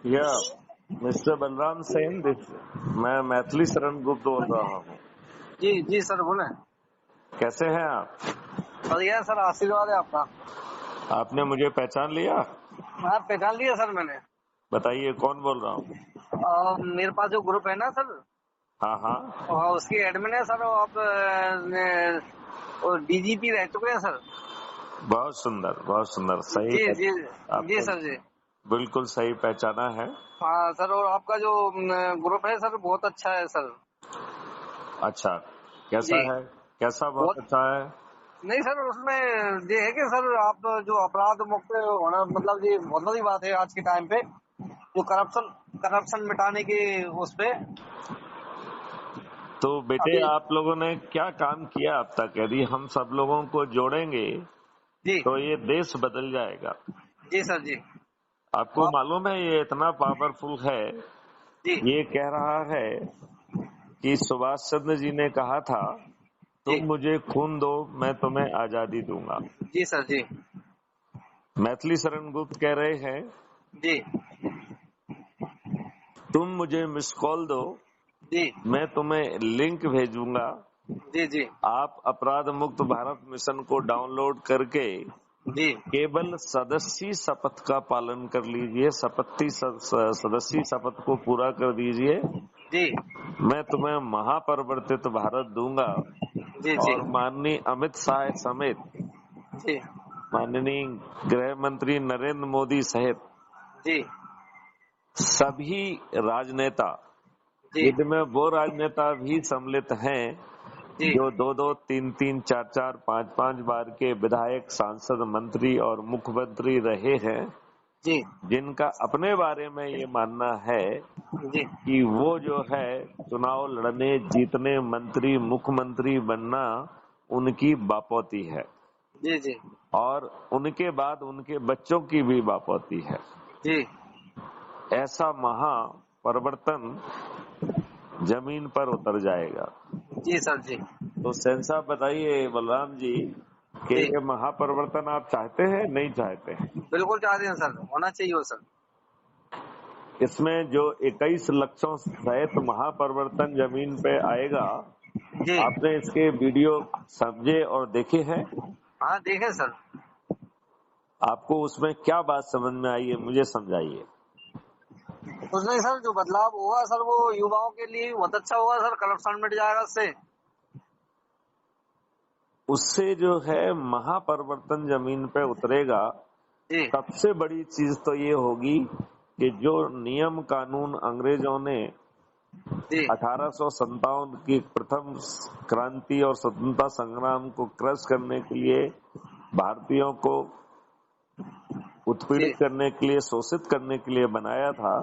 या मिस्टर बलराम सेन, मैं मैथिली शरण गुप्त बोल रहा हूँ। जी जी सर बोले। कैसे हैं आप? बढ़िया सर, आशीर्वाद है आपका। आपने मुझे पहचान लिया? हाँ पहचान लिया सर मैंने। बताइए कौन बोल रहा हूँ? मेरे पास जो ग्रुप है ना सर, हाँ हाँ, उसकी एडमिन है सर। आप डीजीपी रह चुके हैं सर। बहुत सुंदर बहुत सुंदर, सही जी जी जी आपने सर जी। बिल्कुल सही पहचाना है। हाँ सर, और आपका जो ग्रुप है सर बहुत अच्छा है सर। अच्छा, कैसा जी है? कैसा बहुत बहुत। अच्छा है? नहीं सर, उसमें ये है कि सर आप जो अपराध मुक्त होना, मतलब ये बहुत बड़ी बात है आज के टाइम पे, जो करप्शन करप्शन मिटाने की उस पे। तो बेटे, अभी आप लोगों ने क्या काम किया अब तक? यदि हम सब लोगों को जोड़ेंगे जी तो ये देश बदल जाएगा। जी सर जी। आपको आप मालूम है ये इतना पावरफुल है, जी ये कह रहा है कि सुभाष चंद्र जी ने कहा था, जी तुम मुझे खून दो, मैं तुम्हें आजादी दूंगा। जी सर जी मैथिली शरण गुप्त कह रहे हैं, जी तुम मुझे मिस कॉल दो, जी मैं तुम्हें लिंक भेजूंगा। जी जी आप अपराध मुक्त भारत मिशन को डाउनलोड करके जी केवल सदस्य शपथ का पालन कर लीजिए, सदस्य शपथ को पूरा कर दीजिए। जी मैं तुम्हें महापरिवर्तित भारत दूंगा। जी जी और माननीय अमित शाह समेत जी माननीय गृह मंत्री नरेंद्र मोदी सहित जी सभी राजनेता, जी इनमें वो राजनेता भी सम्मिलित हैं जी जो 2-2, 3-3, 4-4, 5-5 बार के विधायक, सांसद, मंत्री और मुख्यमंत्री रहे हैं, जी जिनका अपने बारे में ये मानना है जी कि वो जो है चुनाव लड़ने, जीतने, मंत्री, मुख्यमंत्री बनना उनकी बापौती है जी जी और उनके बाद उनके बच्चों की भी बापौती है। जी ऐसा महा परिवर्तन जमीन पर उतर जाएगा। जी सर जी तो सेन साहब बताइए बलराम जी कि जी ये महापरिवर्तन आप चाहते हैं नहीं चाहते हैं? बिल्कुल चाहते हैं सर, होना चाहिए वो सर। इसमें जो 21 लक्षों सहित महापरिवर्तन जमीन पे आएगा, जी आपने इसके वीडियो समझे और देखे हैं? हाँ देखे सर। आपको उसमें क्या बात समझ में आई है, मुझे समझाइए। कुछ नहीं सर, जो बदलाव होगा सर वो युवाओं के लिए बहुत अच्छा होगा सर। करप्शन मिट जाएगा उससे। उससे जो है महापरिवर्तन जमीन पे उतरेगा। जी सबसे बड़ी चीज तो ये होगी कि जो नियम कानून अंग्रेजों ने जी 1857 की प्रथम क्रांति और स्वतंत्रता संग्राम को क्रश करने के लिए, भारतीयों को जी उत्पीड़ित करने के लिए, शोषित करने के लिए बनाया था,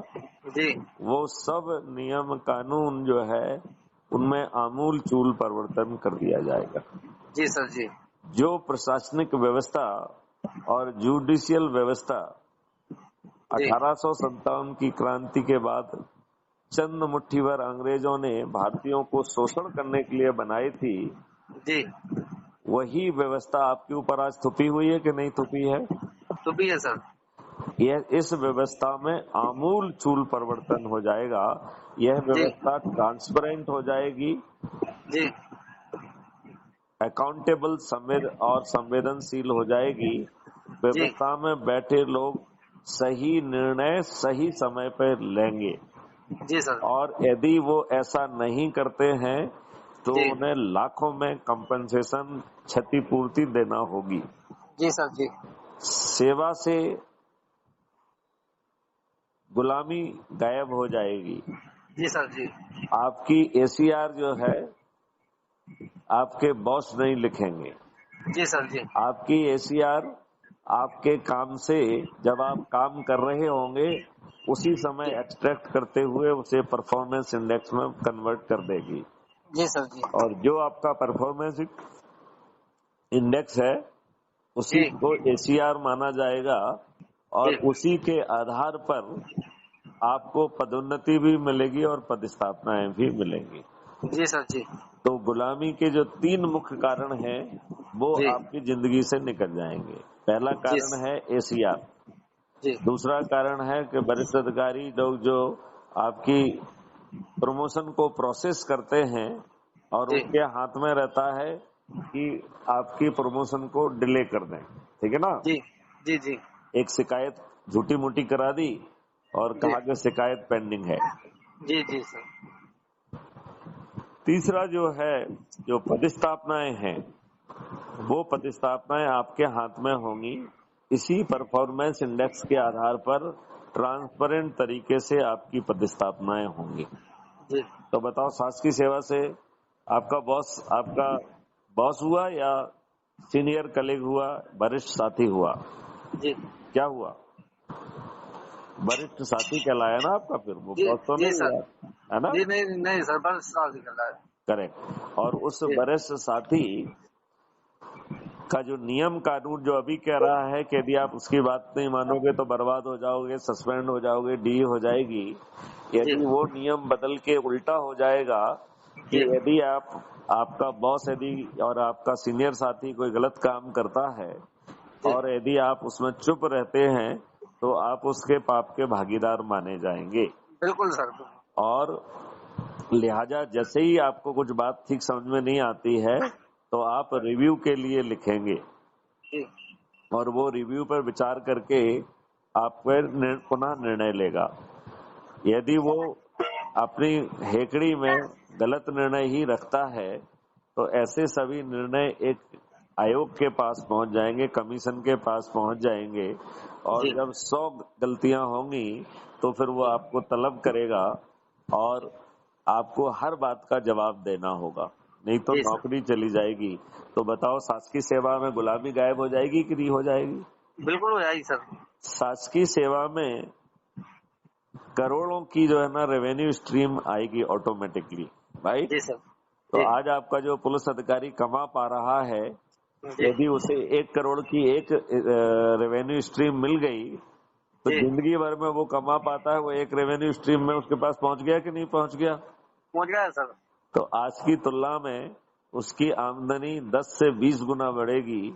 जी वो सब नियम कानून जो है उनमें आमूल चूल परिवर्तन कर दिया जाएगा। जी सर जी जो प्रशासनिक व्यवस्था और जुडिशियल व्यवस्था जी 1857 की क्रांति के बाद चंद मुट्ठी भर अंग्रेजों ने भारतीयों को शोषण करने के लिए बनाई थी, जी वही व्यवस्था आपके ऊपर आज थुपी हुई है कि नहीं थुपी है? तो भी है सर। यह इस व्यवस्था में आमूल चूल परिवर्तन हो जाएगा। यह जी व्यवस्था ट्रांसपेरेंट हो जाएगी, जी अकाउंटेबल और संवेदनशील हो जाएगी। जी व्यवस्था में बैठे लोग सही निर्णय सही समय पर लेंगे जी सर और यदि वो ऐसा नहीं करते हैं तो जी उन्हें लाखों में कंपनसेशन, क्षतिपूर्ति देना होगी। जी सर जी सेवा से गुलामी गायब हो जाएगी। जी सर जी आपकी एसीआर जो है आपके बॉस नहीं लिखेंगे। जी सर जी आपकी एसीआर आपके काम से, जब आप काम कर रहे होंगे उसी समय एक्सट्रैक्ट करते हुए उसे परफॉर्मेंस इंडेक्स में कन्वर्ट कर देगी। जी सर जी और जो आपका परफॉर्मेंस इंडेक्स है उसी जी को एसीआर माना जाएगा और जी उसी के आधार पर आपको पदोन्नति भी मिलेगी और पदस्थापनाएं भी मिलेंगी। जी सर जी तो गुलामी के जो 3 मुख्य कारण हैं वो जी आपकी जिंदगी से निकल जाएंगे। पहला जी कारण है एसीआर, जी दूसरा कारण है कि वरिष्ठ अधिकारी लोग जो आपकी प्रमोशन को प्रोसेस करते हैं और जी उनके हाथ में रहता है कि आपकी प्रमोशन को डिले कर दें, ठीक है ना। जी जी जी एक शिकायत झूठी मूठी करा दी और जी कहा कि शिकायत पेंडिंग है। जी जी सर। तीसरा जो है, जो पदस्थापनाएं हैं, वो पदस्थापनाएं आपके हाथ में होंगी। इसी परफॉर्मेंस इंडेक्स के आधार पर ट्रांसपेरेंट तरीके से आपकी पदस्थापनाएं होंगी। जी तो बताओ, शासकीय सेवा से आपका बॉस हुआ या सीनियर कलीग हुआ, वरिष्ठ साथी हुआ? जी क्या हुआ? वरिष्ठ साथी कहलाया ना आपका, फिर वो जी बॉस तो जी नहीं सर। हुआ, है ना। जी नहीं नहीं सर, बस साल निकल रहा है। करेक्ट। और उस जी वरिष्ठ साथी का जो नियम कानून जो अभी कह रहा है कि यदि आप उसकी बात नहीं मानोगे तो बर्बाद हो जाओगे, सस्पेंड हो जाओगे, डी हो जाएगी, जी यदि वो नियम बदल के उल्टा हो जाएगा कि जी यदि आपका बॉस यदि और आपका सीनियर साथी कोई गलत काम करता है जी और यदि आप उसमें चुप रहते हैं तो आप उसके पाप के भागीदार माने जाएंगे। बिल्कुल सर। और लिहाजा जैसे ही आपको कुछ बात ठीक समझ में नहीं आती है तो आप रिव्यू के लिए लिखेंगे जी और वो रिव्यू पर विचार करके आप पर पुनः निर्णय लेगा। यदि वो अपनी हेकड़ी में गलत निर्णय ही रखता है तो ऐसे सभी निर्णय एक आयोग के पास पहुंच जाएंगे, कमीशन के पास पहुंच जाएंगे, और जी जब 100 गलतियां होंगी तो फिर वो आपको तलब करेगा और आपको हर बात का जवाब देना होगा, नहीं तो जी सर। नौकरी चली जाएगी। तो बताओ, शासकीय सेवा में गुलामी गायब हो जाएगी कि नहीं हो जाएगी? बिल्कुल हो जाएगी सर। शासकीय सेवा में करोड़ों की जो है ना रेवेन्यू स्ट्रीम आएगी ऑटोमेटिकली, राइट। जी सर। तो जी आज आपका जो पुलिस अधिकारी कमा पा रहा है, जी यदि उसे 1 करोड़ की एक रेवेन्यू स्ट्रीम मिल गई तो जी जिंदगी भर में वो कमा पाता है, वो एक रेवेन्यू स्ट्रीम में उसके पास पहुंच गया कि नहीं पहुंच गया? पहुंच गया है सर। तो आज की तुलना में उसकी आमदनी 10 से 20 गुना बढ़ेगी।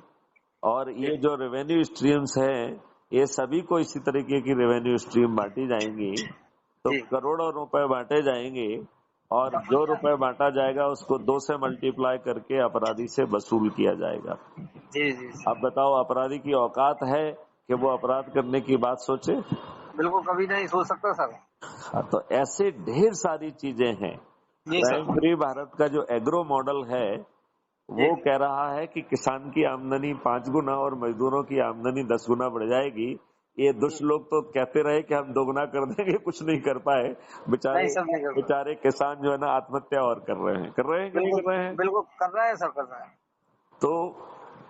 और जी ये जो रेवेन्यू स्ट्रीम्स हैं, ये सभी को इसी तरीके की रेवेन्यू स्ट्रीम बांटी जाएंगी, तो जी करोड़ों रुपए बांटे जाएंगे और जो रुपए बांटा जाएगा उसको 2 से मल्टीप्लाई करके अपराधी से वसूल किया जाएगा। जी जी अब बताओ, अपराधी की औकात है कि वो अपराध करने की बात सोचे? बिल्कुल कभी नहीं सोच सकता सर। तो ऐसे ढेर सारी चीजें हैं। जी क्राइम सर। फ्री भारत का जो एग्रो मॉडल है जी वो कह रहा है कि किसान की आमदनी 5 गुना और मजदूरों की आमदनी 10 गुना बढ़ जाएगी। ये दुष्ट लोग तो कहते रहे कि हम दोगुना कर देंगे, कुछ नहीं कर पाए। नहीं बेचारे सर, नहीं कर सकता। बेचारे किसान जो है ना आत्महत्या और कर रहे हैं कि नहीं बिल्कुल कर रहे हैं? बिल्कुल कर रहा है सर, कर रहा है। तो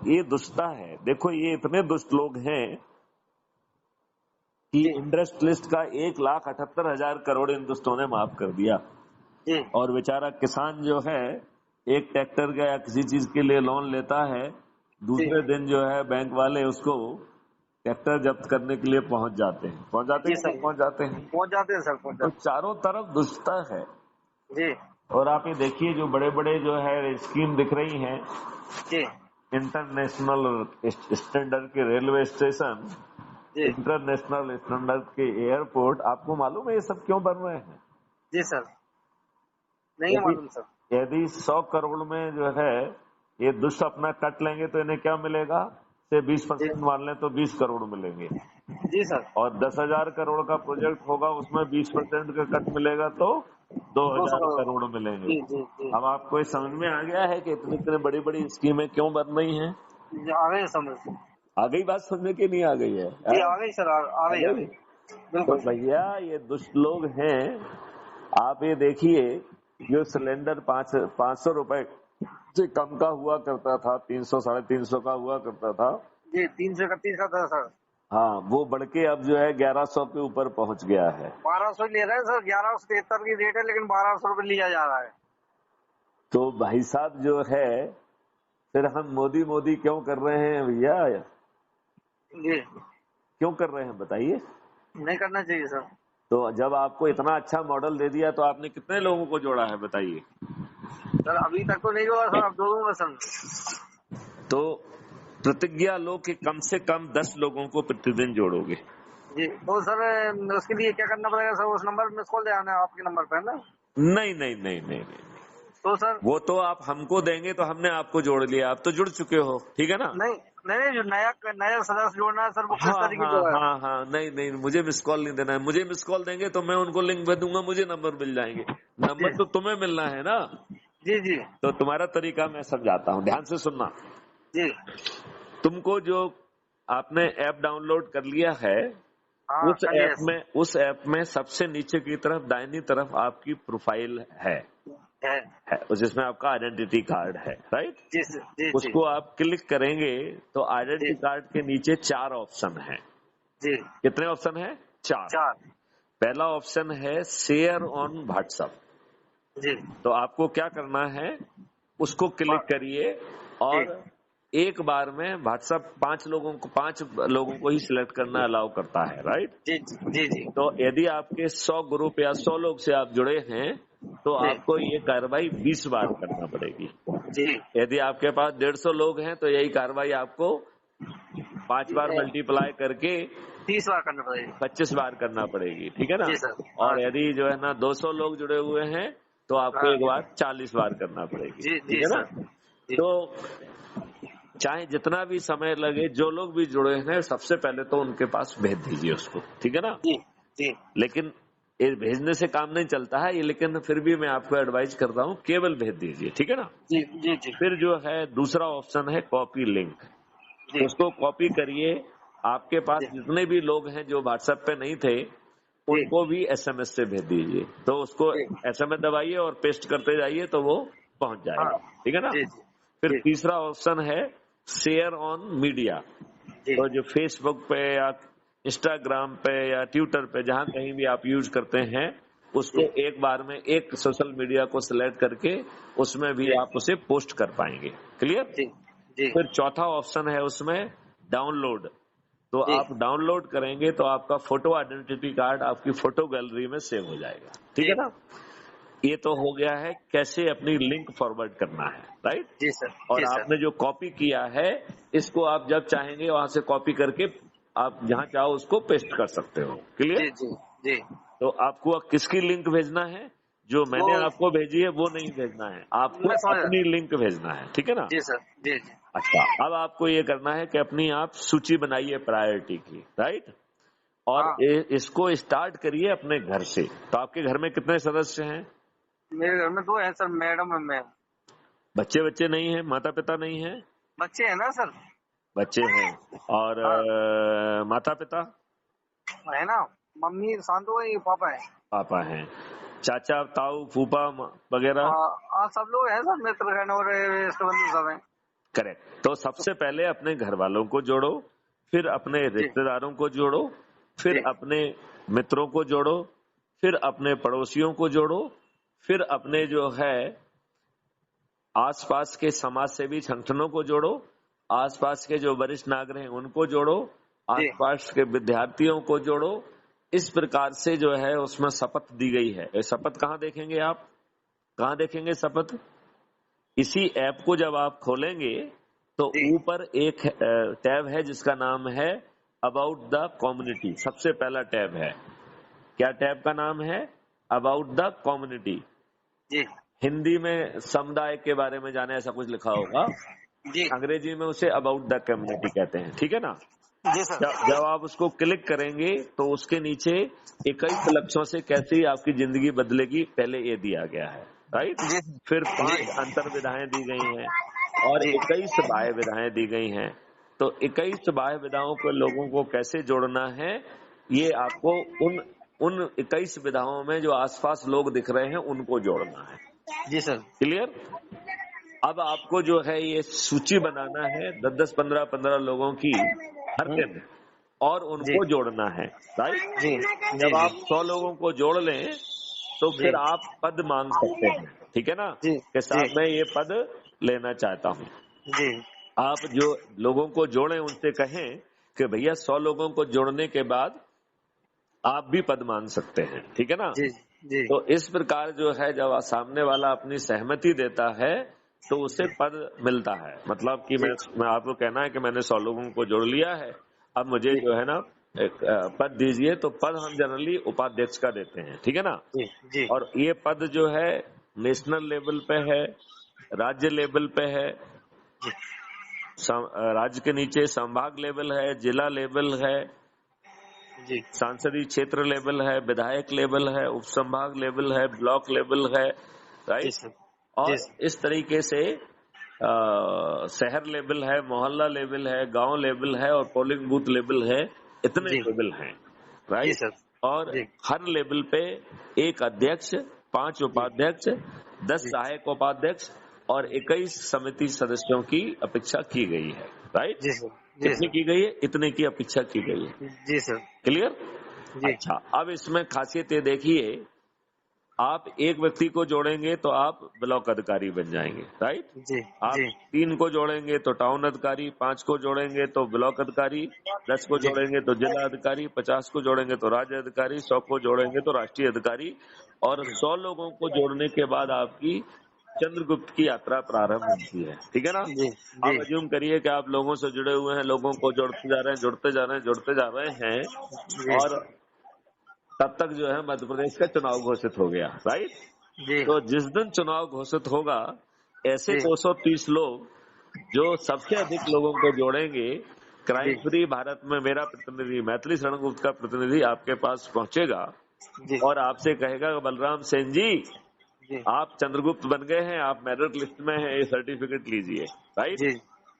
ये दुष्टता है। देखो, ये इतने दुष्ट लोग हैं कि जी इंटरेस्ट लिस्ट का 1,78,000 करोड़ इन दुष्टों ने माफ कर दिया। जी और बेचारा किसान जो है, एक ट्रैक्टर का या किसी चीज के लिए लोन लेता है, जी दूसरे दिन जो है बैंक वाले उसको ट्रैक्टर जब्त करने के लिए पहुंच जाते हैं जी कि सर। नहीं पहुंच जाते हैं? पहुंच जाते हैं सर, पहुंच तो जाते चारों तरफ दुष्टता है। हैं। जी और आप ये देखिए, जो बड़े बड़े जो है स्कीम दिख रही हैं, जी इंटरनेशनल स्टैंडर्ड के रेलवे स्टेशन, जी इंटरनेशनल स्टैंडर्ड के एयरपोर्ट, आपको मालूम है ये सब क्यों बन रहे हैं? जी सर। नहीं यदि मालूम सर। यदि 100 करोड़ में जो है ये दुष्ट अपना कट लेंगे तो इन्हें क्या मिलेगा? से 20% जी मान लें तो 20 करोड़ मिलेंगे। जी सर। और 10,000 करोड़ का प्रोजेक्ट होगा, उसमें 20% का कट मिलेगा तो 200 2,000 करोड़। करोड़ मिलेंगे। जी जी जी अब आपको ये समझ में आ गया है कि इतनी इतनी बड़ी बड़ी स्कीमें क्यों बन रही हैं? जी, आ गई समझ। आ गई बात समझ की नहीं आ गई है? जी हाँ? आ गई सर, आ आ गई, आ गई। गई। तो बिल्कुल सर। भैया, ये दुष्ट लोग हैं। आप ये देखिए, जो सिलेंडर 500 रुपए से कम का हुआ करता था, 300 350 का हुआ करता था, जी 331 का था सर। हाँ, वो बढ़ के अब जो है 1100 के ऊपर पहुंच गया है। 1200 ले रहे हैं सर, 1173 की रेट है, लेकिन 1200 रुपये लिया जा रहा है। तो भाई साहब जो है, फिर हम मोदी मोदी क्यों कर रहे हैं भैया? जी क्यों कर रहे हैं बताइए? नहीं करना चाहिए सर। तो जब आपको इतना अच्छा मॉडल दे दिया तो आपने कितने लोगों को जोड़ा है बताइए? सर अभी तक तो नहीं हुआ सर, अब जोड़ूंगा सर। तो प्रतिज्ञा लो कि कम से कम 10 लोगों को प्रतिदिन जोड़ोगे। जी। तो सर उसके लिए क्या करना पड़ेगा सर? उस नंबर मिस कॉल दे आना है आपके नंबर पे, है ना? नहीं नहीं नहीं नहीं नहीं, तो सर वो तो आप हमको देंगे तो हमने आपको जोड़ लिया, आप तो जुड़ चुके हो, ठीक है ना। नहीं नहीं नहीं, जो नया नया सदस्य जोड़ना है सर, वो किस हाँ तरीके हाँ जो है? हाँ हाँ, नहीं नहीं, मुझे मिस कॉल नहीं देना है। मुझे मिस कॉल देंगे तो मैं उनको लिंक भेज दूंगा, मुझे नंबर मिल जाएंगे। जी नंबर तो तुम्हें मिलना है ना। जी जी तो तुम्हारा तरीका मैं समझाता हूँ, ध्यान से सुनना। जी। तुमको जो आपने ऐप डाउनलोड कर लिया है, हाँ, उस कर लिया ऐप में सबसे नीचे की तरफ दाहिनी तरफ आपकी प्रोफाइल है। जिसमें आपका आइडेंटिटी कार्ड है, राइट। जी सर, जी जी उसको आप क्लिक करेंगे तो जी आइडेंटिटी कार्ड के नीचे 4 ऑप्शन है। जी। कितने ऑप्शन है? 4। 4। पहला ऑप्शन है शेयर ऑन व्हाट्सएप। जी तो आपको क्या करना है, उसको क्लिक करिए जी और एक बार में व्हाट्सएप 5 लोगों को ही सिलेक्ट करना अलाउ करता है, राइट। जी जी जी तो यदि आपके 100 ग्रुप या 100 लोग से आप जुड़े हैं तो जी आपको ये कार्रवाई 20 बार करना पड़ेगी। जी। यदि आपके पास 150 लोग हैं तो यही कार्रवाई आपको 5 बार मल्टीप्लाई करके 30 बार करना पड़ेगा। 25 बार करना पड़ेगी, ठीक है ना। जी सर। हाँ और जी। यदि जो है ना 200 लोग जुड़े हुए हैं तो आपको हाँ एक बार 40 बार करना पड़ेगी, जी ठीक जी है ना। सर। जी तो चाहे जितना भी समय लगे, जो लोग भी जुड़े हैं सबसे पहले तो उनके पास भेज दीजिए उसको, ठीक है ना। जी जी लेकिन ये भेजने से काम नहीं चलता है ये, लेकिन फिर भी मैं आपको एडवाइज करता हूँ केवल भेज दीजिए, ठीक है ना। जी जी जी फिर जो है दूसरा ऑप्शन है कॉपी लिंक। जी उसको कॉपी करिए। आपके पास जी जितने भी लोग हैं जो व्हाट्सएप पे नहीं थे जी उनको भी एसएमएस से भेज दीजिए। तो उसको जी। एसएमएस दबाइए और पेस्ट करते जाइए तो वो पहुंच हाँ जाएगा, ठीक है ना। जी जी फिर जी तीसरा ऑप्शन है शेयर ऑन मीडिया। जी तो जो फेसबुक पे या इंस्टाग्राम पे या ट्विटर पे जहां कहीं भी आप यूज करते हैं उसको जी एक बार में एक सोशल मीडिया को सिलेक्ट करके उसमें भी जी आप उसे पोस्ट कर पाएंगे। क्लियर। जी जी फिर चौथा ऑप्शन है उसमें डाउनलोड। तो जी आप डाउनलोड करेंगे तो आपका फोटो आइडेंटिटी कार्ड आपकी फोटो गैलरी में सेव हो जाएगा, ठीक जी है ना। ये तो हो गया है कैसे अपनी लिंक फॉरवर्ड करना है, राइट। जी सर। और जी सर। आपने जो कॉपी किया है इसको आप जब चाहेंगे वहां से कॉपी करके आप जहां चाहो उसको पेस्ट कर सकते हो। क्लियर। जी जी जी। तो आपको किसकी लिंक भेजना है? जो वो मैंने आपको भेजी है वो नहीं भेजना है, आपको मैं समझ रहा। अपनी लिंक भेजना है, ठीक है ना। जी सर। जी जी अच्छा, अब आपको ये करना है कि अपनी आप सूची बनाइए प्रायोरिटी की, राइट। और हाँ। इसको स्टार्ट करिए अपने घर से। तो आपके घर में कितने सदस्य हैं? मेरे घर में 2 है सर, मैडम और मैं। बच्चे बच्चे नहीं है, माता पिता नहीं है? बच्चे हैं ना सर? बच्चे हैं। और हाँ माता पिता? है ना। मम्मी शांत हो गई, पापा है। पापा हैं। चाचा ताऊ फूफा वगैरह? सब लोग हैं सर, मित्रगण और इष्ट बंधु सब हैं। करेक्ट। तो सबसे पहले अपने घर वालों को जोड़ो, फिर अपने जी रिश्तेदारों को जोड़ो, फिर जी अपने मित्रों को जोड़ो, फिर अपने पड़ोसियों को जोड़ो, फिर अपने जो है आसपास के समाज सेवी संगठनों को जोड़ो, आसपास के जो वरिष्ठ नागरिक हैं उनको जोड़ो, जी आसपास के विद्यार्थियों को जोड़ो। इस प्रकार से जो है उसमें शपथ दी गई है। ये शपथ कहाँ देखेंगे आप? कहाँ देखेंगे शपथ? इसी ऐप को जब आप खोलेंगे तो जी ऊपर एक टैब है जिसका नाम है अबाउट द कम्युनिटी। सबसे पहला टैब है। क्या टैब का नाम है? About the community. जी हिंदी में समुदाय के बारे में जाने ऐसा कुछ लिखा होगा, जी अंग्रेजी में उसे अबाउट द कम्युनिटी कहते हैं, ठीक है ना। जी सर। जब आप उसको क्लिक करेंगे तो उसके नीचे 21 लक्ष्यों से कैसे आपकी जिंदगी बदलेगी पहले ये दिया गया है, राइट। जी फिर जी 5 अंतर विधाएं दी गई हैं और जी 21 बाह्य विधाएं दी गई हैं। तो 21 बाह्य विधाओं को लोगों को कैसे जोड़ना है, ये आपको उन उन 21 विधाओं में जो आसपास लोग दिख रहे हैं उनको जोड़ना है। जी सर। क्लियर। अब आपको जो है ये सूची बनाना है 10-10, 15-15 लोगों की हर दिन और जी उनको जोड़ना है, राइट। जी जी जब जी आप 100 लोगों को जोड़ लें तो जी फिर आप पद मांग सकते हैं, ठीक है ना। जी कि जी साहब मैं ये पद लेना चाहता हूँ। जी आप जो लोगों को जोड़े उनसे कहें कि भैया 100 लोगों को जोड़ने के बाद आप भी पद मांग सकते हैं, ठीक है ना। जी जी तो इस प्रकार जो है जब सामने वाला अपनी सहमति देता है तो उसे पद मिलता है। मतलब कि जी मैं आपको कहना है कि मैंने 100 लोगों को जोड़ लिया है, अब मुझे जी जो है ना एक पद दीजिए। तो पद हम जनरली उपाध्यक्ष का देते हैं, ठीक है ना। जी जी और ये पद जो है नेशनल लेवल पे है, राज्य लेवल पे है, जी राज्य के नीचे संभाग लेवल है, जिला लेवल है, जी सांसदीय क्षेत्र लेवल है, विधायक लेवल है, उप संभाग लेवल है, ब्लॉक लेवल है, जी राइट। सर। जी और सर। इस तरीके से शहर लेवल है, मोहल्ला लेवल है, गांव लेवल है और पोलिंग बूथ लेवल है। इतने जी लेवल हैं, जी राइट। सर। और जी हर लेवल पे एक अध्यक्ष, 5 जी उपाध्यक्ष, 10 जी सहायक उपाध्यक्ष और 21 समिति सदस्यों की अपेक्षा की गई है, राइट। जी सर। जी कितनी सर। की गई है? इतने की अपेक्षा की गई है। जी सर। क्लियर? जी अच्छा, अब इसमें खासियत ये देखिए, आप एक व्यक्ति को जोड़ेंगे तो आप ब्लॉक अधिकारी बन जाएंगे, राइट। जी आप जी 3 को जोड़ेंगे तो टाउन अधिकारी, 5 को जोड़ेंगे तो ब्लॉक अधिकारी, 10 को जी जोड़ेंगे तो जिला अधिकारी, 50 को जोड़ेंगे तो राज्य अधिकारी, 100 को जोड़ेंगे तो राष्ट्रीय अधिकारी। और 100 लोगों को जोड़ने के बाद आपकी चंद्रगुप्त की यात्रा प्रारंभ होती है, ठीक है ना। जी जी आप अज्यूम करिए कि आप लोगों से जुड़े हुए हैं, लोगों को जोड़ते जा रहे हैं, जुड़ते जा रहे हैं, जुड़ते जा रहे हैं, जी और तब तक जो है मध्य प्रदेश का चुनाव घोषित हो गया, राइट। जी तो जिस दिन चुनाव घोषित होगा, ऐसे जी 230 लोग जो सबसे अधिक लोगों को जोड़ेंगे, जी क्राइम फ्री भारत में मेरा प्रतिनिधि मैथिली शरण गुप्त का प्रतिनिधि आपके पास पहुंचेगा जी और आपसे कहेगा बलराम सेन जी, जी आप चंद्रगुप्त बन गए हैं, आप मेरिट लिस्ट में हैं, ये सर्टिफिकेट लीजिए, राइट। जी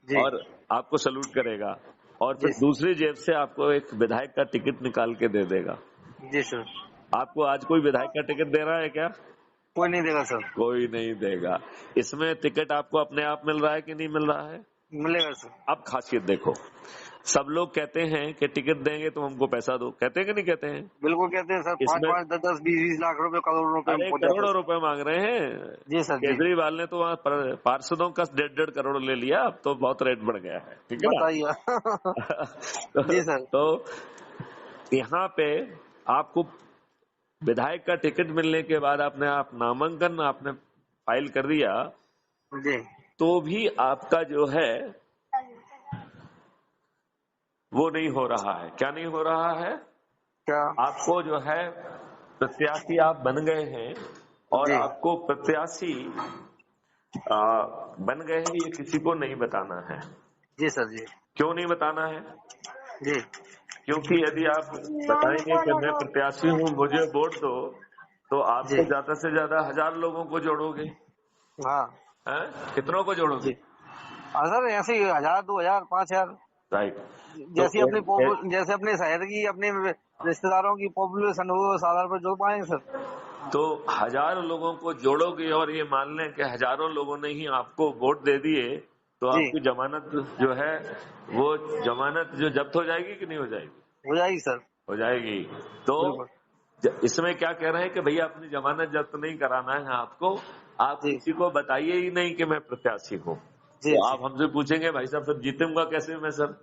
जी और आपको सल्यूट करेगा और जी फिर दूसरी जेब से आपको एक विधायक का टिकट निकाल के दे देगा। जी सर। आपको आज कोई विधायक का टिकट दे रहा है क्या? कोई नहीं देगा सर। कोई नहीं देगा। इसमें टिकट आपको अपने आप मिल रहा है कि नहीं मिल रहा है? मिलेगा सर। अब खासियत देखो, सब लोग कहते हैं कि टिकट देंगे तो हमको पैसा दो, कहते हैं कि नहीं कहते हैं? बिल्कुल कहते हैं सर। 5 इसमें 5 10 10 20 20 लाख रुपए, करोड़ रुपए में अरे पहुंच जाते हैं करोड़ों सर। रुपए मांग रहे हैं। जी सर। जी केजरीवाल ने तो वहाँ पार्षदों का 1.5 करोड़ ले लिया, अब तो बहुत रेट बढ़ गया है, ठीक है बताइए। ना। जी सर। तो यहाँ पे आपको विधायक का टिकट मिलने के बाद आपने आप नामांकन आपने फाइल कर दिया, जी तो भी आपका जो है वो नहीं हो रहा है। क्या नहीं हो रहा है? क्या? आपको जो है प्रत्याशी आप बन गए हैं और जी आपको प्रत्याशी बन गए हैं, ये किसी को नहीं बताना है। जी सर। जी क्यों नहीं बताना है? जी क्योंकि यदि आप बताएंगे कि मैं प्रत्याशी हूँ, मुझे वोट दो, तो जी आपको ज्यादा से ज्यादा 1000 लोगों को जोड़ोगे। हाँ हैं? कितनों को जोड़ोगे? जी। हाँ सर, ऐसे ही 1000 2000 5000 राइट। तो जैसे जैसे अपने शहर की, अपने रिश्तेदारों की पॉपुलेशन हो, उस आधार पर जोड़ पाएंगे सर। तो 1000 लोगों को जोड़ोगे और ये मान लें कि हजारों लोगों ने ही आपको वोट दे दिए, तो जी आपकी जमानत जो है वो जमानत जो जब्त हो जाएगी कि नहीं हो जाएगी? हो जाएगी सर। हो जाएगी। तो बिल्कुल। इसमें क्या कह रहे हैं कि भैया अपनी जमानत जब्त नहीं कराना है आपको, आप जी किसी को बताइए ही नहीं कि मैं प्रत्याशी हूँ। जी तो जी आप हमसे पूछेंगे भाई साहब फिर जीतूंगा कैसे मैं सर?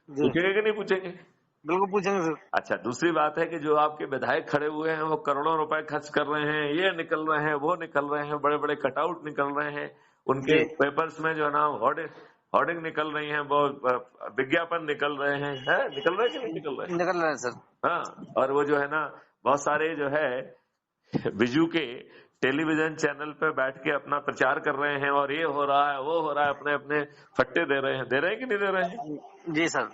जी पूछेंगे कि नहीं पूछेंगे? बिल्कुल पूछेंगे सर। अच्छा, दूसरी बात है कि जो आपके विधायक खड़े हुए हैं वो करोड़ों रुपए खर्च कर रहे हैं, ये निकल रहे हैं, वो निकल रहे हैं, बड़े बड़े कटआउट निकल रहे हैं, उनके जी पेपर्स में जो है ना होर्डिंग निकल रही है, वो विज्ञापन निकल रहे हैं, निकल रहे हैं कि नहीं निकल रहे हैं? निकल रहे हैं सर। हाँ, और वो जो है ना बहुत सारे जो है बिजू के टेलीविजन चैनल पे बैठ के अपना प्रचार कर रहे हैं और ये हो रहा है, वो हो रहा है, अपने अपने फट्टे दे रहे हैं कि नहीं दे रहे हैं? जी सर।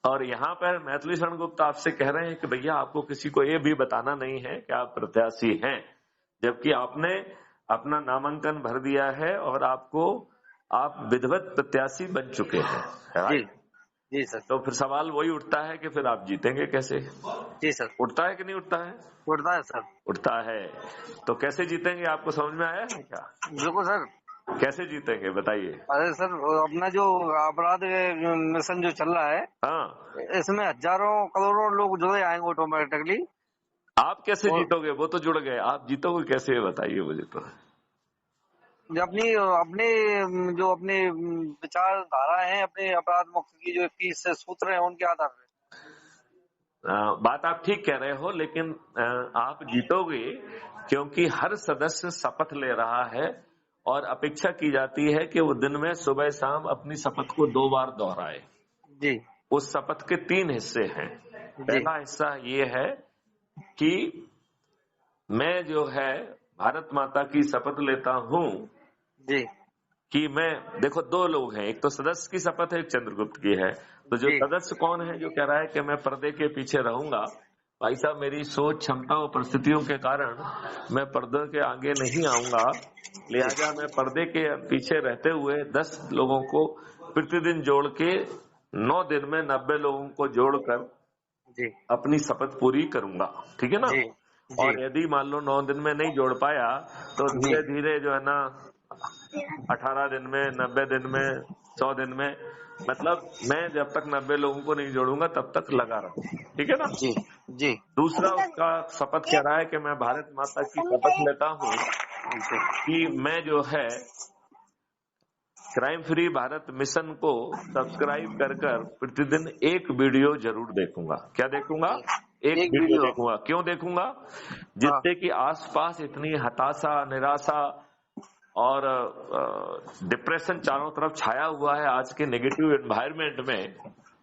और यहाँ पर मैथिली शरण गुप्ता आपसे कह रहे हैं कि भैया आपको किसी को ये भी बताना नहीं है कि आप प्रत्याशी हैं, जबकि आपने अपना नामांकन भर दिया है और आप विधिवत प्रत्याशी बन चुके हैं, जी राइट। जी सर। तो फिर सवाल वही उठता है कि फिर आप जीतेंगे कैसे? जी सर। उठता है कि नहीं उठता है? उठता है सर। उठता है। तो कैसे जीतेंगे आपको समझ में आया है क्या? बिल्कुल सर। कैसे जीतेंगे बताइए? अरे सर, अपना जो अपराध मिशन जो चल रहा है, हाँ, इसमें हजारों करोड़ों लोग जुड़े आएंगे ऑटोमेटिकली। आप कैसे और जीतोगे? वो तो जुड़ गए, आप जीतोगे कैसे ये बताइए मुझे तो। जो अपनी अपने जो अपने विचारधारा है, अपने अपराध मुक्त की जो 21 सूत्र है, उनके आधार पर। बात आप ठीक कह रहे हो, लेकिन आप जीतोगे क्योंकि हर सदस्य शपथ ले रहा है और अपेक्षा की जाती है कि वो दिन में सुबह शाम अपनी शपथ को 2 बार दोहराए। जी उस शपथ के 3 हिस्से हैं। पहला हिस्सा ये है कि मैं जो है भारत माता की शपथ लेता हूं जी कि मैं, देखो दो लोग हैं, एक तो सदस्य की शपथ है, एक चंद्रगुप्त की है। तो जो जी सदस्य कौन है जो कह रहा है कि मैं पर्दे के पीछे रहूंगा, भाई साहब मेरी सोच क्षमता और परिस्थितियों के कारण मैं पर्दे के आगे नहीं आऊंगा, लिहाजा मैं पर्दे के पीछे रहते हुए 10 लोगों को प्रतिदिन जोड़ के 9 दिन में 90 लोगों को जोड़कर जी अपनी शपथ पूरी करूंगा, ठीक है ना। जी जी और यदि मान लो 9 दिन में नहीं जोड़ पाया तो जी धीरे धीरे जो है ना 18 दिन में, 90 दिन में, 100 दिन में, मतलब मैं जब तक 90 लोगों को नहीं जोड़ूंगा तब तक लगा रहूंगा, ठीक है ना। जी जी दूसरा उसका शपथ कह रहा है कि मैं भारत माता की शपथ लेता हूँ कि मैं जो है क्राइम फ्री भारत मिशन को सब्सक्राइब कर कर प्रतिदिन एक वीडियो जरूर देखूंगा। क्या देखूंगा? एक एक वीडियो वीडियो। देखूंगा। क्यों देखूंगा? हाँ जिससे कि आसपास इतनी हताशा, निराशा और डिप्रेशन चारों तरफ छाया हुआ है आज के नेगेटिव एनवायरनमेंट में,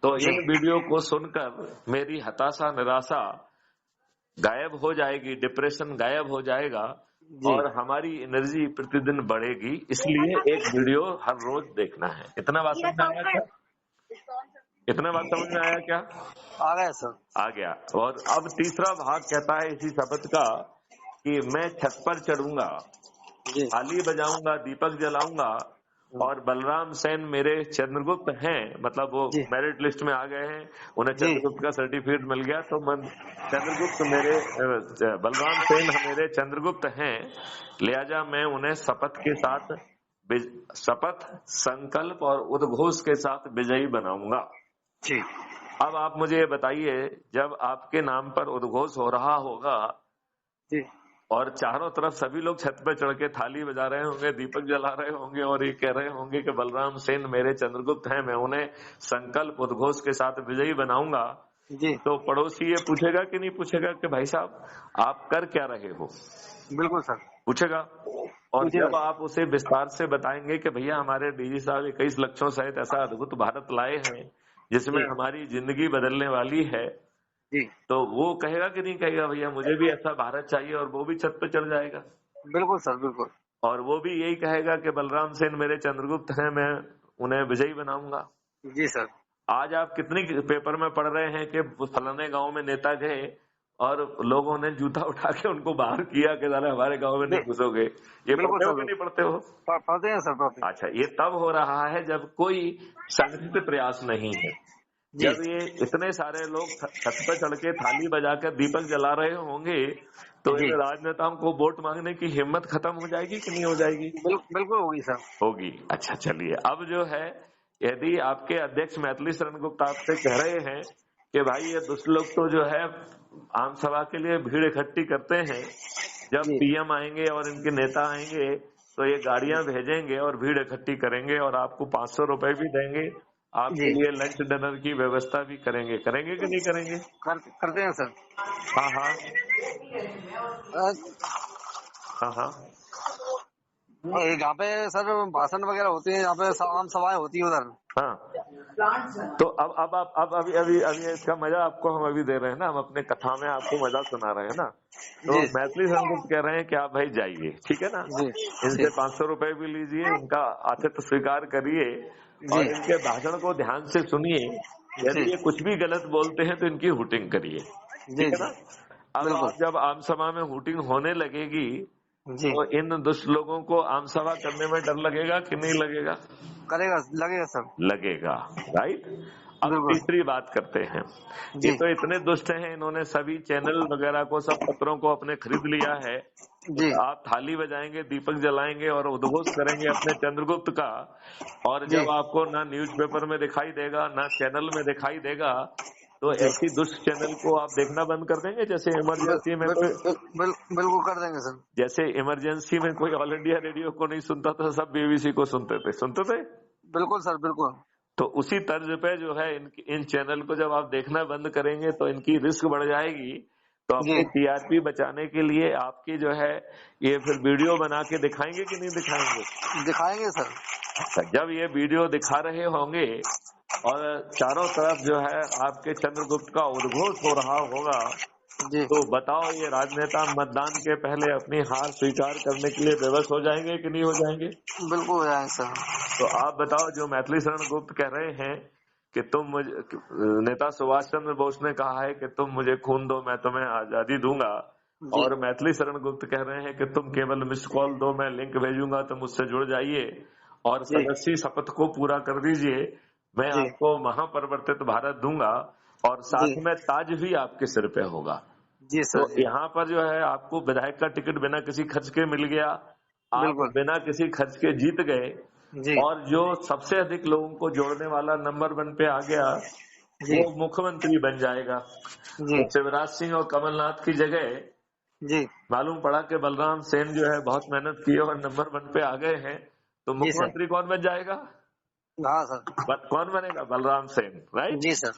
तो जी इन वीडियो को सुनकर मेरी हताशा, निराशा गायब हो जाएगी, डिप्रेशन गायब हो जाएगा जी और हमारी एनर्जी प्रतिदिन बढ़ेगी। इसलिए एक वीडियो हर रोज देखना है। इतना बात समझ में आया क्या? इतना बात समझ में आया क्या? आ गया सर। आ गया। और अब तीसरा भाग कहता है इसी शपथ का कि मैं छत पर चढ़ूंगा, जी थाली बजाऊंगा, दीपक जलाऊंगा और बलराम सेन मेरे चंद्रगुप्त हैं, मतलब वो जी मेरिट लिस्ट में आ गए हैं, उन्हें जी चंद्रगुप्त का सर्टिफिकेट मिल गया, तो मैं चंद्रगुप्त मेरे बलराम सेन मेरे चंद्रगुप्त हैं, लिहाजा मैं उन्हें शपथ के साथ शपथ, संकल्प और उद्घोष के साथ विजयी बनाऊंगा। जी अब आप मुझे ये बताइए, जब आपके नाम पर उद्घोष हो रहा होगा जी और चारों तरफ सभी लोग छत पे चढ़ के थाली बजा रहे होंगे, दीपक जला रहे होंगे और ये कह रहे होंगे कि बलराम सेन मेरे चंद्रगुप्त हैं, मैं उन्हें संकल्प उद्घोष के साथ विजयी बनाऊंगा, जी तो पड़ोसी ये पूछेगा कि नहीं पूछेगा कि भाई साहब आप कर क्या रहे हो? बिल्कुल सर। पूछेगा। और पूछेगा। जब आप उसे विस्तार से बताएंगे कि भैया हमारे डीजी साहब 21 लक्ष्यों सहित ऐसा अद्भुत भारत लाए हैं जिसमें जी हमारी जिंदगी बदलने वाली है, जी तो वो कहेगा कि नहीं कहेगा भैया मुझे भी ऐसा भारत चाहिए, और वो भी छत पे चढ़ जाएगा बिल्कुल सर बिल्कुल। और वो भी यही कहेगा कि बलराम सेन मेरे चंद्रगुप्त हैं, मैं उन्हें विजयी बनाऊंगा। जी सर। आज आप कितनी पेपर में पढ़ रहे हैं कि फलाने गांव में नेता गए और लोगों ने जूता उठा के उनको बाहर किया कि साले हमारे गांव में नहीं घुसोगे। ये बिल्कुल पढ़ते हो सर। कि नहीं पढ़ते हो? पढ़ते हैं सर, पढ़ते हैं। अच्छा, ये तब हो रहा है जब कोई संगठित प्रयास नहीं है, जी जब ये इतने सारे लोग छत पर चढ़ के थाली बजाकर दीपक जला रहे होंगे, तो जी इन राजनेताओं को वोट मांगने की हिम्मत खत्म हो जाएगी कि नहीं हो जाएगी? बिल्कुल होगी सर। होगी। अच्छा चलिए, अब जो है यदि आपके अध्यक्ष मैथिली शरण गुप्ता आपसे कह रहे हैं कि भाई ये दुष्ट लोग तो जो है आम सभा के लिए भीड़ इकट्ठी करते हैं, जब जी पीएम आएंगे और इनके नेता आएंगे तो ये गाड़ियां भेजेंगे और भीड़ इकट्ठी करेंगे और आपको 500 रुपए भी देंगे, आपके जी लिए लंच डिनर की व्यवस्था भी करेंगे, करेंगे कि नहीं करेंगे? करते हैं सर। हाँ हाँ अ, हाँ हाँ। जहाँ पे सर भाषण वगैरह होते हैं, जहाँ पे आम सभाएं होती है उधर। हाँ, तो अब आप अब अभी अभी अभी इसका मजा आपको हम अभी दे रहे हैं ना, हम अपने कथा में आपको मजा सुना रहे हैं ना। तो जी मैथिली संगीत कह रहे हैं कि आप भाई जाइए, ठीक है ना, जी जी इनसे 500 रुपए भी लीजिए, इनका आतिथ्य स्वीकार करिए जी और इनके भाषण को ध्यान से सुनिए। जी यदि ये कुछ भी गलत बोलते हैं तो इनकी हुटिंग करिए, जी ठीक है जी ना। अब बिल्कुल। आप जब आम सभा में हुटिंग होने लगेगी जी तो इन दुष्ट लोगों को आम सभा करने में डर लगेगा कि नहीं लगेगा? करेगा, लगेगा सर। लगेगा, राइट। अब बिल्कुल। तीसरी बात करते हैं। ये जी तो इतने दुष्ट हैं, इन्होंने सभी चैनल वगैरह को, सब पत्रों को अपने खरीद लिया है। जी आप थाली बजाएंगे, दीपक जलाएंगे और उद्घोष करेंगे अपने चंद्रगुप्त का, और जी जब आपको ना न्यूज़पेपर में दिखाई देगा ना चैनल में दिखाई देगा, तो जी ऐसी दुष्ट चैनल को आप देखना बंद कर देंगे। जैसे इमरजेंसी में कोई, बिल्कुल कर देंगे सर। जैसे इमरजेंसी में कोई ऑल इंडिया रेडियो को नहीं सुनता था, सब बीबीसी को सुनते थे। बिल्कुल सर बिल्कुल। तो उसी तर्ज पे जो है इन चैनल को जब आप देखना बंद करेंगे तो इनकी रिस्क बढ़ जाएगी। तो जी अपनी टीआरपी बचाने के लिए आपकी जो है ये फिर वीडियो बना के दिखाएंगे कि नहीं दिखाएंगे? दिखाएंगे सर। अच्छा, जब ये वीडियो दिखा रहे होंगे और चारों तरफ जो है आपके चंद्रगुप्त का उद्घोष हो रहा होगा, जी तो बताओ ये राजनेता मतदान के पहले अपनी हार स्वीकार करने के लिए विवश हो जाएंगे कि नहीं हो जाएंगे? बिल्कुल हो जाएंगे सर। तो आप बताओ, जो मैथिली शरण गुप्त कह रहे हैं कि तुम मुझे, नेता सुभाष चंद्र बोस ने कहा है कि तुम मुझे खून दो मैं तुम्हें आजादी दूंगा, जी और मैथिली शरण गुप्त कह रहे हैं कि तुम केवल मिस कॉल दो, मैं लिंक भेजूंगा, तुम मुझसे जुड़ जाइए और जी सदस्यी शपथ को पूरा कर दीजिए, मैं जी आपको महापरिवर्तित भारत दूंगा और जी साथ में ताज भी आपके सिर पे होगा। जी तो सर। जी यहाँ पर जो है आपको विधायक का टिकट बिना किसी खर्च के मिल गया, आप बिल्कुल। बिना किसी खर्च के जीत गए, जी और जो सबसे अधिक लोगों को जोड़ने वाला नंबर 1 पे आ गया जी वो मुख्यमंत्री बन जाएगा। जी तो शिवराज सिंह और कमलनाथ की जगह जी मालूम पड़ा कि बलराम सेन जो है बहुत मेहनत की और नंबर 1 पे आ गए हैं, तो जी सर। मुख्यमंत्री कौन बन जाएगा? हाँ सर। कौन बनेगा? बलराम सेन, राइट। जी सर।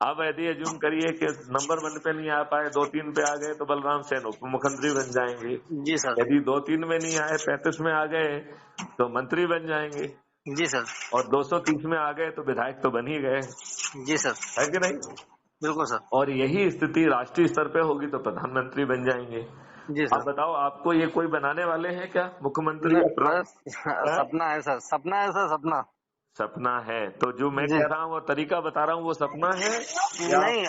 अब यदि एज्यूम करिए कि नंबर 1 पे नहीं आ पाए, 2-3 पे आ गए, तो बलराम सेन उप मुख्यमंत्री बन जाएंगे। जी सर। यदि 2-3 में नहीं आए, 35 में आ गए, तो मंत्री बन जाएंगे, जी सर। और 230 में आ गए तो विधायक तो बन ही गए, जी सर। है कि नहीं? बिल्कुल सर। और यही स्थिति राष्ट्रीय स्तर पे होगी तो प्रधानमंत्री बन जाएंगे। जी अब सर। बताओ, आपको ये कोई बनाने वाले हैं क्या मुख्यमंत्री या बस हाँ? सपना है सर, सपना है सर, सपना। सपना है? तो जो मैं जी कह रहा हूँ वो तरीका बता रहा हूँ, वो सपना है या नहीं,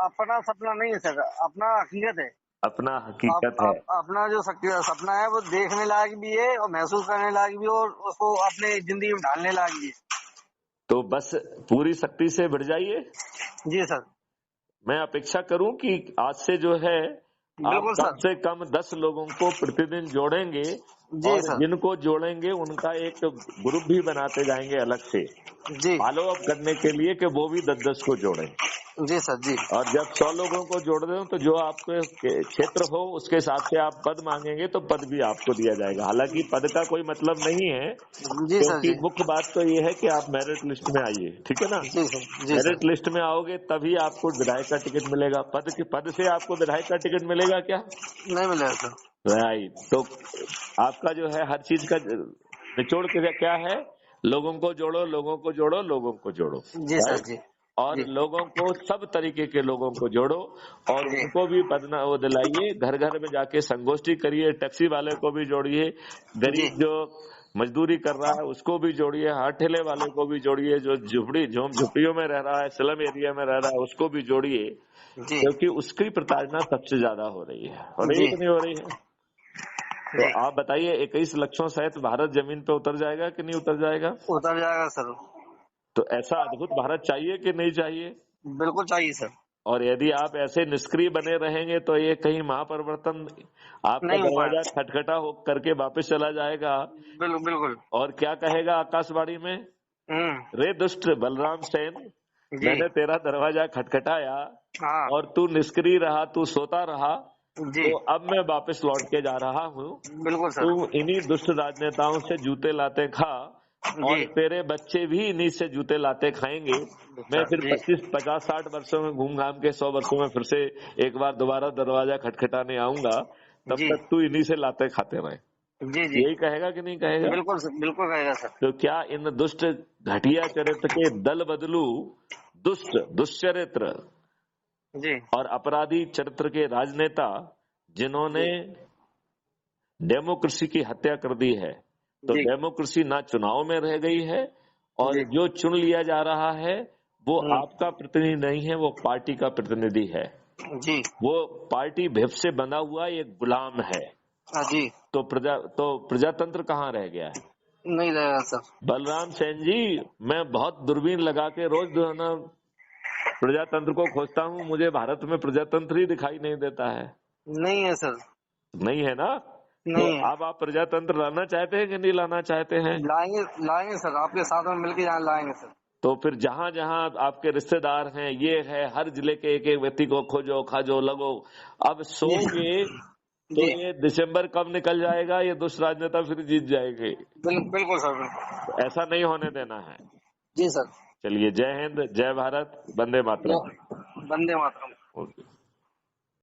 अपना सपना नहीं है सर, अपना हकीकत है। अपना हकीकत है? अपना जो सपना है वो देखने लायक भी है और महसूस करने लायक भी है और उसको अपने जिंदगी में ढालने लायक भी है। तो बस पूरी शक्ति से बढ़ जाइए। जी सर। मैं अपेक्षा करूं कि आज से जो है आप बिल्कुल कम सर। से कम 10 लोगों को प्रतिदिन जोड़ेंगे, जी और सर। जिनको जोड़ेंगे उनका एक ग्रुप भी बनाते जाएंगे अलग से जी फॉलो अप करने के लिए कि वो भी 10-10 को जोड़ें। जी सर। जी और जब 100 लोगों को जोड़ दें तो जो आपके क्षेत्र हो उसके हिसाब से आप पद मांगेंगे तो पद भी आपको दिया जाएगा। हालांकि पद का कोई मतलब नहीं है, जी सर। क्योंकि जी मुख्य बात तो ये है कि आप मेरिट लिस्ट में आइए, ठीक है ना। जी सर। जी सर। मेरिट लिस्ट में आओगे तभी आपको विधायक का टिकट मिलेगा। पद से आपको विधायक का टिकट मिलेगा क्या? नहीं मिलेगा सर। राइट। तो आपका जो है हर चीज का निचोड़ के क्या है? लोगों को जोड़ो, लोगों को जोड़ो, लोगों को जोड़ो, जी सर। राइट। जी और जी लोगों को, सब तरीके के लोगों को जोड़ो और जी उनको भी पदना वो दिलाइए। घर घर में जाके संगोष्ठी करिए, टैक्सी वाले को भी जोड़िए, जी गरीब जो मजदूरी कर रहा है उसको भी जोड़िए, हाथ ठेले वाले को भी जोड़िए, जो झुपड़ियों में रह रहा है, स्लम एरिया में रह रहा है उसको भी जोड़िए, जी क्योंकि उसकी प्रताड़ना सबसे ज्यादा हो रही है। हो रही है जी कि नहीं हो रही है? तो जी आप बताइए, 21 लक्षों सहित भारत जमीन पे उतर जाएगा कि नहीं उतर जाएगा? उतर जाएगा सर। तो ऐसा अद्भुत भारत चाहिए कि नहीं चाहिए? बिल्कुल चाहिए सर। और यदि आप ऐसे निष्क्रिय बने रहेंगे तो ये कहीं महापरिवर्तन आपका नहीं हो दरवाजा पाएगा। खटखटा हो करके वापस चला जाएगा, बिल्कुल बिल्कुल। और क्या कहेगा आकाशवाणी में? रे दुष्ट बलराम सेन, जी मैंने तेरा दरवाजा खटखटाया हाँ। और तू निष्क्रिय रहा, तू सोता रहा, जी तो अब मैं वापस लौट के जा रहा हूँ। बिल्कुल तू सर। इन्हीं दुष्ट राजनेताओं से जूते लाते खा, जी और तेरे बच्चे भी इन्हीं से जूते लाते खाएंगे। मैं सर। फिर जी 25-50-60 वर्षों में घूम घाम के 100 वर्षों में फिर से एक बार दोबारा दरवाजा खटखटाने आऊंगा, तब जी तक तू इन्हीं से लाते खाते रहे। जी जी यही कहेगा कि नहीं कहेगा? बिल्कुल सर, बिल्कुल कहेगा सर। तो क्या इन दुष्ट घटिया चरित्र के दल बदलू, दुष्चरित्र जी और अपराधी चरित्र के राजनेता जिन्होंने जी डेमोक्रेसी की हत्या कर दी है, तो जी डेमोक्रेसी ना चुनाव में रह गई है, और जी जो चुन लिया जा रहा है वो हम्म, आपका प्रतिनिधि नहीं है, वो पार्टी का प्रतिनिधि है। जी वो पार्टी भिप से बना हुआ एक गुलाम है। जी तो प्रजातंत्र कहाँ रह गया है? नहीं रहेगा सर। बलराम सेन जी, मैं बहुत दूरबीन लगा के रोज जो है ना प्रजातंत्र को खोजता हूँ, मुझे भारत में प्रजातंत्र ही दिखाई नहीं देता है। नहीं है सर। नहीं है ना? तो नहीं है। अब आप प्रजातंत्र लाना चाहते हैं कि नहीं लाना चाहते हैं? लाएंगे, लाएंगे सर, आपके साथ में मिलकर यहाँ लाएंगे सर। तो फिर जहां जहां आपके रिश्तेदार हैं, ये है, हर जिले के एक एक व्यक्ति को खोजो, खाजो, लगो। अब सोओगे तो जी ये दिसंबर कब निकल जाएगा, ये दुष्ट राजनेता फिर जीत जाएंगे। बिल्कुल सर, बिल्कुल। तो ऐसा नहीं होने देना है। जी सर। चलिए, जय हिंद, जय भारत, वंदे मातरम। वंदे मातरम। ओके।